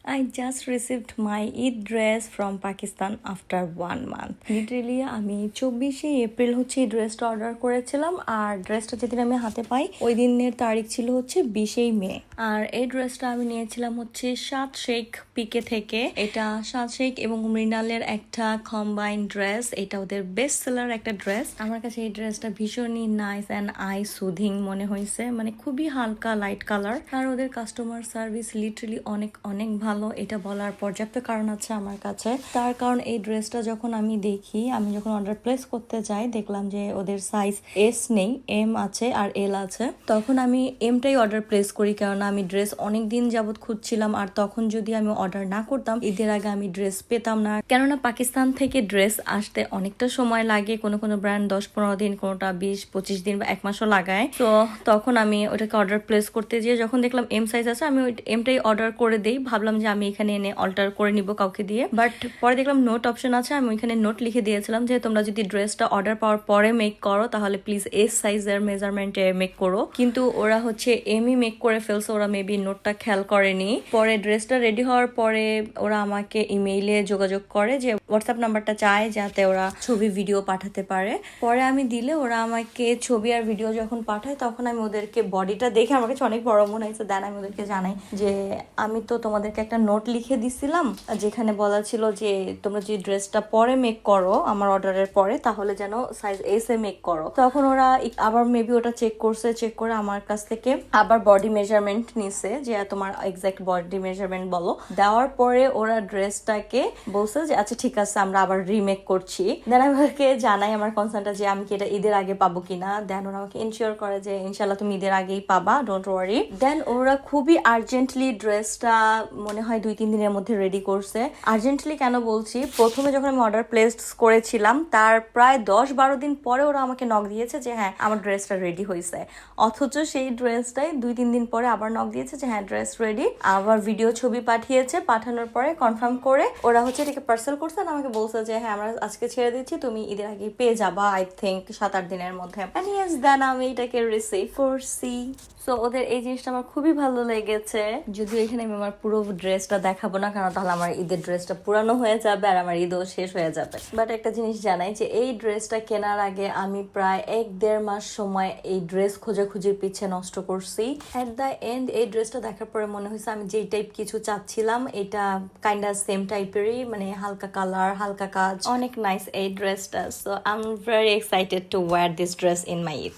I just received my Eid dress from Pakistan after 1 month. Literally আমি 24শে April হচ্ছে এই ড্রেসটা অর্ডার করেছিলাম আর ড্রেসটা যেদিন আমি হাতে পাই ওই দিনের তারিখ ছিল হচ্ছে 20শে মে। আর এই ড্রেসটা আমি নিয়েছিলাম হচ্ছে সাদ শেখ পিকে থেকে। এটা সাদ শেখ এবং মৃণালের একটা কম্বাইন্ড ড্রেস, এটা ওদের বেস্ট সেলার একটা ড্রেস। আমার কাছে এই ড্রেসটা ভীষণই নাইস অ্যান্ড আই সুদিং মনে হয়েছে, মানে খুবই হালকা লাইট কালার। আর ওদের কাস্টমার সার্ভিস লিটারালি অনেক অনেক ভালো। এটা বলার পর্যাপ্ত কারণ আছে আমার কাছে। তার কারণ এই ড্রেসটা যখন আমি দেখি, আমি যখন অর্ডার প্লেস করতে যাই দেখলাম যে ওদের সাইজ এস নেই, এম আছে আর এল আছে। তখন আমি এমটাই অর্ডার প্লেস করি, কারণ আমি ড্রেস অনেক দিন যাবত খুঁজছিলাম আর তখন যদি আমি অর্ডার না করতাম ঈদের আগে আমি ড্রেস পেতাম না। কেননা পাকিস্তান থেকে ড্রেস আসতে অনেকটা সময় লাগে, কোনো কোনো ব্র্যান্ড 10-15 দিন, কোনোটা 20-25 দিন বা 1 মাসও লাগায়। তো তখন আমি ওটাকে অর্ডার প্লেস করতে যেয়ে যখন দেখলাম এম সাইজ আছে আমি ওই এমটাই অর্ডার করে দেই। ভাবলাম যে আমি এখানে এনে অল্টার করে নিব কাউকে দিয়ে, বাট পরে দেখলাম নোট অপশন আছে। আমি ওইখানে নোট লিখে দিয়েছিলাম যে তোমরা যদি ড্রেসটা অর্ডার পাওয়ার পরে মেক করো তাহলে প্লিজ এস সাইজের মেজারমেন্টে মেক করো। কিন্তু ওরা হচ্ছে এমই মেক করে ফেলছে, ওরা মেবি নোটটা খেয়াল করেনি। পরে ড্রেসটা রেডি হওয়ার পরে ওরা আমাকে ইমেইলে যোগাযোগ করে যে হোয়াটসঅ্যাপ নাম্বারটা চায় যাতে ওরা ছবি ভিডিও পাঠাতে পারে। পরে আমি দিলে ওরা আমাকে ছবি আর ভিডিও যখন পাঠায় তখন আমি ওদেরকে বডিটা দেখে আমার কাছে অনেক বড় মনে হয়েছে। দেন আমি ওদেরকে জানাই যে আমি তো তোমাদেরকে একটা নোট লিখে দিছিলাম যেখানে বলা ছিল যে তোমরা যদি ড্রেসটা পরে মেক করো আমার অর্ডারের পরে তাহলে যেন সাইজ এস এ মেক করো। তখন ওরা আবার মেবি ওটা চেক করছে, চেক করে আমার কাছ থেকে আবার বডি মেজারমেন্ট নিছে যে তোমার এক্সাক্ট বডি মেজারমেন্ট বলো। দেওয়ার পরে ওরা ড্রেসটাকে বলছে যে আচ্ছা ঠিক আছে আমরা আবার রিমেক করছি। দেন আমি ওদেরকে জানাই আমার কনসার্নটা যে আমি কি এটা ঈদের আগে পাবো কিনা। দেন ওরা আমাকে ইনশিওর করে যে ইনশাল্লাহ তুমি ঈদের আগেই পাবা, ডোন্ট ওয়ারি। দেন ওরা খুবই আর্জেন্টলি ড্রেসটা মনে হয় 2-3 দিনের মধ্যে রেডি করছে। আর্জেন্টলি কেন বলছি, প্রথমে যখন আমি অর্ডার প্লেস করেছিলাম তার প্রায় 10-12 দিন পরে ওরা আমাকে নক দিয়েছে যে হ্যাঁ আমার ড্রেসটা রেডি হয়েছে। অথচ সেই ড্রেসটাই 2-3 দিন পরে আবার নক দিয়েছে যে হ্যাঁ ড্রেস রেডি। আবার ভিডিও ছবি পাঠিয়েছে, পাঠানোর পরে কনফার্ম করে ওরা হচ্ছে এটাকে পার্সেল করছে। আমাকে বলছে যে হ্যাঁ আমরা আজকে ছেড়ে দিচ্ছি, তুমি ঈদের আগে পেয়ে যাবা আই থিঙ্ক 7-8 দিনের মধ্যে। দেন আমি এটাকে রিসিভ করছি। সো ওদের এই জিনিসটা আমার খুবই ভালো লেগেছে। যদিও এখানে আমি আমার পুরো ড্রেসটা দেখাবো না, কারণ তাহলে আমার ঈদের ড্রেসটা পুরানো হয়ে যাবে আর আমার ঈদও শেষ হয়ে যাবে। বাট একটা জিনিস জানাই যে এই ড্রেসটা কেনার আগে আমি প্রায় 1-1.5 মাস সময় এই ড্রেস খোঁজাখুঁজির পিছে নষ্ট করছি। এট দ্য এন্ড এই ড্রেসটা দেখার পরে মনে হয়েছে আমি যেই টাইপ কিছু চাচ্ছিলাম এটা কাইন্ডা সেম টাইপেরই, মানে হালকা কালার হালকা কাজ, অনেক নাইস এই ড্রেসটা। So I am very excited to wire this dress in my Eid.